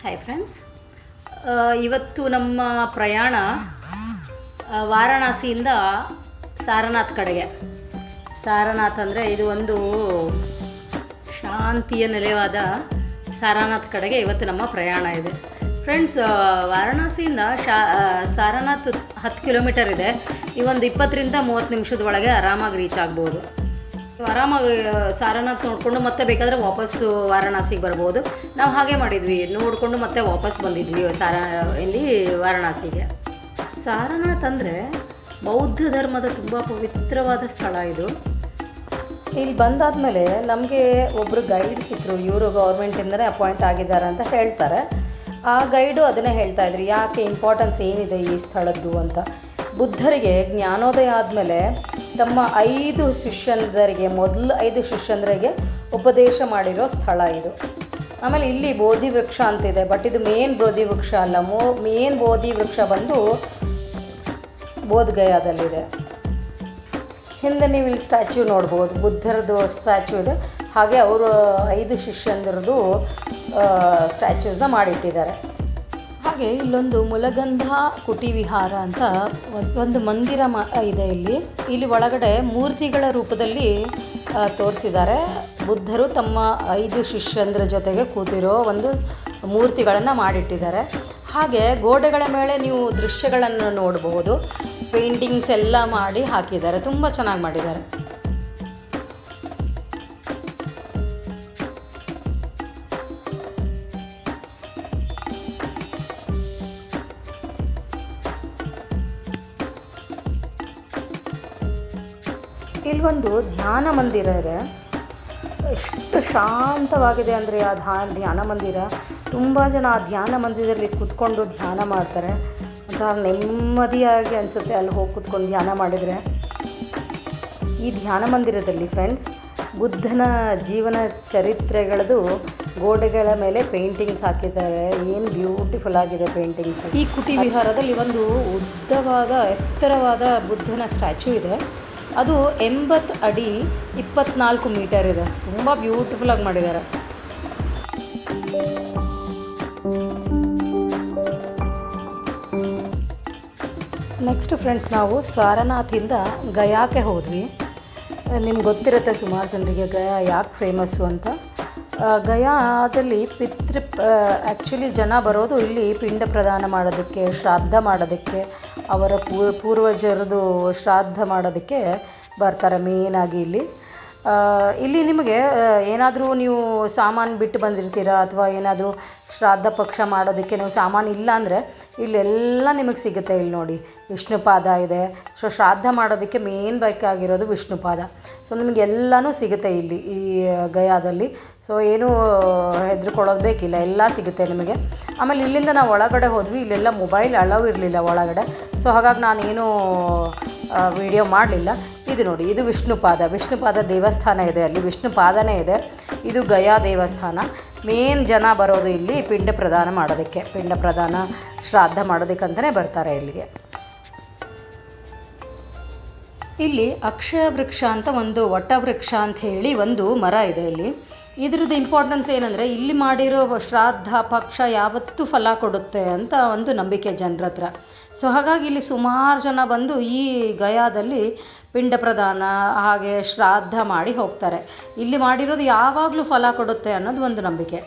Hi friends, ಇವತ್ತು ನಮ್ಮ ಪ್ರಯಾಣ ವಾರಣಾಸಿಯಿಂದ ಸಾರನಾಥ್ ಕಡೆಗೆ. ಸಾರನಾಥ್ ಅಂದರೆ ಇದು ಒಂದು ಶಾಂತಿಯ ನೆಲೆಯಾದ ಸಾರನಾಥ್ ಕಡೆಗೆ ಇವತ್ತು ನಮ್ಮ ಪ್ರಯಾಣ ಇದೆ. ಫ್ರೆಂಡ್ಸ್, ವಾರಣಾಸಿಯಿಂದ ಸಾರನಾಥ್ 10 ಕಿಲೋಮೀಟರ್ ಇದೆ. ಈ ಒಂದು 20ರಿಂದ 30 ನಿಮಿಷದ ಒಳಗೆ ಆರಾಮಾಗಿ ರೀಚ್ ಆಗ್ಬೋದು. ಆರಾಮಾಗಿ ಸಾರನಾಥ್ ನೋಡಿಕೊಂಡು ಮತ್ತೆ ಬೇಕಾದರೆ ವಾಪಸ್ಸು ವಾರಣಾಸಿಗೆ ಬರ್ಬೋದು. ನಾವು ಹಾಗೆ ಮಾಡಿದ್ವಿ, ನೋಡಿಕೊಂಡು ಮತ್ತೆ ವಾಪಸ್ ಬಂದಿದ್ವಿ ಇಲ್ಲಿ ವಾರಣಾಸಿಗೆ. ಸಾರನಾಥ್ ಅಂದರೆ ಬೌದ್ಧ ಧರ್ಮದ ತುಂಬ ಪವಿತ್ರವಾದ ಸ್ಥಳ ಇದು. ಇಲ್ಲಿ ಬಂದಾದಮೇಲೆ ನಮಗೆ ಒಬ್ಬರು ಗೈಡ್ ಸಿಕ್ಕರು. ಇವರು ಗೌರ್ಮೆಂಟಿಂದಲೇ ಅಪಾಯಿಂಟ್ ಆಗಿದ್ದಾರೆ ಅಂತ ಹೇಳ್ತಾರೆ. ಆ ಗೈಡು ಅದನ್ನೇ ಹೇಳ್ತಾಯಿದ್ರು, ಯಾಕೆ ಇಂಪಾರ್ಟೆನ್ಸ್ ಏನಿದೆ ಈ ಸ್ಥಳದ್ದು ಅಂತ. ಬುದ್ಧರಿಗೆ ಜ್ಞಾನೋದಯ ಆದಮೇಲೆ ತಮ್ಮ 5 ಶಿಷ್ಯಂದರಿಗೆ ಮೊದಲು 5 ಶಿಷ್ಯಂದರಿಗೆ ಉಪದೇಶ ಮಾಡಿರೋ ಸ್ಥಳ ಇದು. ಆಮೇಲೆ ಇಲ್ಲಿ ಬೋಧಿ ವೃಕ್ಷ ಅಂತಿದೆ, ಬಟ್ ಇದು ಮೇನ್ ಬೋಧಿ ವೃಕ್ಷ ಅಲ್ಲ. ಮೇನ್ ಬೋಧಿ ವೃಕ್ಷ ಬಂದು ಬೋಧಗಯಾದಲ್ಲಿದೆ. ಹಿಂದೆ ನೀವು ಇಲ್ಲಿ ಸ್ಟ್ಯಾಚ್ಯೂ ನೋಡ್ಬೋದು, ಬುದ್ಧರದ್ದು ಸ್ಟ್ಯಾಚ್ಯೂ ಇದೆ. ಹಾಗೆ ಅವರು 5 ಶಿಷ್ಯಂದರದ್ದು ಸ್ಟ್ಯಾಚ್ಯೂಸ್ನ ಮಾಡಿಟ್ಟಿದ್ದಾರೆ. ಹಾಗೆ ಇಲ್ಲೊಂದು ಮುಲಗಂಧ ಕುಟಿ ವಿಹಾರ ಅಂತ ಒಂದು ಮಂದಿರ ಇದೆ. ಇಲ್ಲಿ ಒಳಗಡೆ ಮೂರ್ತಿಗಳ ರೂಪದಲ್ಲಿ ತೋರಿಸಿದ್ದಾರೆ. ಬುದ್ಧರು ತಮ್ಮ 5 ಶಿಷ್ಯಂದ್ರ ಜೊತೆಗೆ ಕೂತಿರೋ ಒಂದು ಮೂರ್ತಿಗಳನ್ನು ಮಾಡಿಟ್ಟಿದ್ದಾರೆ. ಹಾಗೆ ಗೋಡೆಗಳ ಮೇಲೆ ನೀವು ದೃಶ್ಯಗಳನ್ನು ನೋಡಬಹುದು. ಪೇಂಟಿಂಗ್ಸ್ ಎಲ್ಲ ಮಾಡಿ ಹಾಕಿದ್ದಾರೆ, ತುಂಬ ಚೆನ್ನಾಗಿ ಮಾಡಿದ್ದಾರೆ. ಇಲ್ಲೊಂದು ಧ್ಯಾನ ಮಂದಿರ ಇದೆ. ಎಷ್ಟು ಶಾಂತವಾಗಿದೆ ಅಂದರೆ ಆ ಧ್ಯಾನ ಮಂದಿರ. ತುಂಬ ಜನ ಆ ಧ್ಯಾನ ಮಂದಿರದಲ್ಲಿ ಕೂತ್ಕೊಂಡು ಧ್ಯಾನ ಮಾಡ್ತಾರೆ. ಒಂಥರ ನೆಮ್ಮದಿಯಾಗಿ ಅನಿಸುತ್ತೆ ಅಲ್ಲಿ ಹೋಗಿ ಕೂತ್ಕೊಂಡು ಧ್ಯಾನ ಮಾಡಿದರೆ. ಈ ಧ್ಯಾನ ಮಂದಿರದಲ್ಲಿ ಫ್ರೆಂಡ್ಸ್, ಬುದ್ಧನ ಜೀವನ ಚರಿತ್ರೆಗಳದು ಗೋಡೆಗಳ ಮೇಲೆ ಪೇಂಟಿಂಗ್ಸ್ ಹಾಕಿದ್ದಾರೆ. ಏನು ಬ್ಯೂಟಿಫುಲ್ ಆಗಿದೆ ಪೇಂಟಿಂಗ್ಸ್. ಈ ಕುಟಿ ವಿಹಾರದಲ್ಲಿ ಒಂದು ಉದ್ದವಾದ ಎತ್ತರವಾದ ಬುದ್ಧನ ಸ್ಟ್ಯಾಚ್ಯೂ ಇದೆ. ಅದು 80 ಅಡಿ 24 ಮೀಟರ್ ಇದೆ. ತುಂಬ ಬ್ಯೂಟಿಫುಲ್ಲಾಗಿ ಮಾಡಿದ್ದಾರೆ. ನೆಕ್ಸ್ಟ್ ಫ್ರೆಂಡ್ಸ್, ನಾವು ಸಾರನಾಥಿಂದ ಗಯಾಕ್ಕೆ ಹೋದ್ವಿ. ನಿಮ್ಗೆ ಗೊತ್ತಿರುತ್ತೆ ಸುಮಾರು ಜನರಿಗೆ ಗಯಾ ಯಾಕೆ ಫೇಮಸ್ಸು ಅಂತ. ಗಯಾದಲ್ಲಿ ಆ್ಯಕ್ಚುಲಿ ಜನ ಬರೋದು ಇಲ್ಲಿ ಪಿಂಡ ಪ್ರದಾನ ಮಾಡೋದಕ್ಕೆ, ಶ್ರಾದ್ದ ಮಾಡೋದಕ್ಕೆ, ಅವರ ಪೂರ್ವಜರದು ಶ್ರಾದ್ದ ಮಾಡೋದಕ್ಕೆ ಬರ್ತಾರೆ ಮೇಯ್ನಾಗಿ ಇಲ್ಲಿ ನಿಮಗೆ ಏನಾದರೂ ನೀವು ಸಾಮಾನು ಬಿಟ್ಟು ಬಂದಿರ್ತೀರ ಅಥವಾ ಏನಾದರೂ ಶ್ರಾದ್ದ ಪಕ್ಷ ಮಾಡೋದಕ್ಕೆ ನೀವು ಸಾಮಾನು ಇಲ್ಲ ಅಂದರೆ ಇಲ್ಲೆಲ್ಲ ನಿಮಗೆ ಸಿಗುತ್ತೆ. ಇಲ್ಲಿ ನೋಡಿ, ವಿಷ್ಣುಪಾದ ಇದೆ. ಸೊ ಶ್ರಾದ್ದ ಮಾಡೋದಕ್ಕೆ ಮೇನ್ ಬೇಕಾಗಿರೋದು ವಿಷ್ಣುಪಾದ. ಸೊ ನಿಮಗೆಲ್ಲನೂ ಸಿಗುತ್ತೆ ಇಲ್ಲಿ ಈ ಗಯಾದಲ್ಲಿ. ಸೊ ಏನೂ ಹೆದರ್ಕೊಳ್ಳೋದು ಬೇಕಿಲ್ಲ, ಎಲ್ಲ ಸಿಗುತ್ತೆ ನಿಮಗೆ. ಆಮೇಲೆ ಇಲ್ಲಿಂದ ನಾವು ಒಳಗಡೆ ಹೋದ್ವಿ. ಇಲ್ಲೆಲ್ಲ ಮೊಬೈಲ್ ಅಲೌ ಇರಲಿಲ್ಲ ಒಳಗಡೆ. ಸೊ ಹಾಗಾಗಿ ನಾನೇನು ವಿಡಿಯೋ ಮಾಡಲಿಲ್ಲ. ಇದು ನೋಡಿ, ಇದು ವಿಷ್ಣುಪಾದ ದೇವಸ್ಥಾನ ಇದೆ. ಅಲ್ಲಿ ವಿಷ್ಣುಪಾದನೇ ಇದೆ. ಇದು ಗಯಾ ದೇವಸ್ಥಾನ. ಮೇನ್ ಜನ ಬರೋದು ಇಲ್ಲಿ ಪಿಂಡ ಪ್ರದಾನ ಶ್ರಾದ್ದ ಮಾಡೋದಕ್ಕಂತಲೇ ಬರ್ತಾರೆ ಇಲ್ಲಿಗೆ. ಇಲ್ಲಿ ಅಕ್ಷಯ ವೃಕ್ಷ ಅಂತ ಒಂದು ವಟವೃಕ್ಷ ಅಂತ ಹೇಳಿ ಒಂದು ಮರ ಇದೆ ಇಲ್ಲಿ. ಇದ್ರದ್ದು ಇಂಪಾರ್ಟೆನ್ಸ್ ಏನಂದರೆ ಇಲ್ಲಿ ಮಾಡಿರೋ ಶ್ರಾದ್ದ ಪಕ್ಷ ಯಾವತ್ತೂ ಫಲ ಕೊಡುತ್ತೆ ಅಂತ ಒಂದು ನಂಬಿಕೆ ಜನರ ಹತ್ರ. ಸೊ ಹಾಗಾಗಿ ಇಲ್ಲಿ ಸುಮಾರು ಜನ ಬಂದು ಈ ಗಯಾದಲ್ಲಿ ಪಿಂಡ ಪ್ರದಾನ ಹಾಗೆ ಶ್ರಾದ್ದ ಮಾಡಿ ಹೋಗ್ತಾರೆ. ಇಲ್ಲಿ ಮಾಡಿರೋದು ಯಾವಾಗಲೂ ಫಲ ಕೊಡುತ್ತೆ ಅನ್ನೋದು ಒಂದು ನಂಬಿಕೆ.